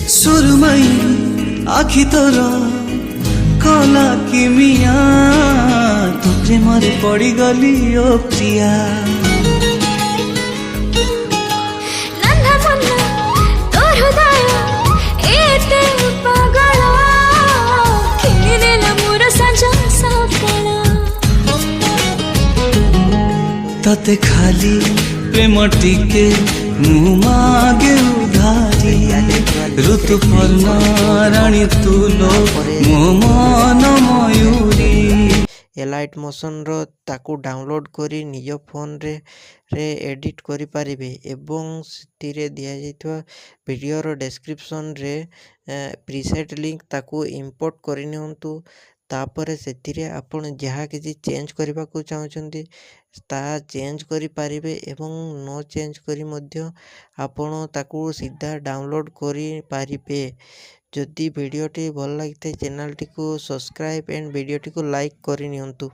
सुरमई आखि तोर कला किमिया तो प्रेम पड़ी गली ओ प्रिया तते खाली प्रेम टिके मु मागे उधारी ऋतुपर्णा रानी तुलो मो मन मयूरी एलाइट मोशन रो ताकू डाउनलोड करी निज फोन रे एडिट करि पारिबे एवं सिथिरे दिया जाइतवा वीडियो रो डिस्क्रिप्शन रे प्रीसेट लिंक ताकू इंपोर्ट करि नियंतु तापर सेथिरे आपण जहा किछि चेंज करबा को चाहउछन्ती ता चेंज करि पारिबे एवं नो चेंज करी मध्य आपण ताकू सीधा डाउनलोड करि पारिबे। जदि वीडियोटी भल लागिते चैनल टी को सब्सक्राइब एंड वीडियोटी को लाइक करि नियंतु।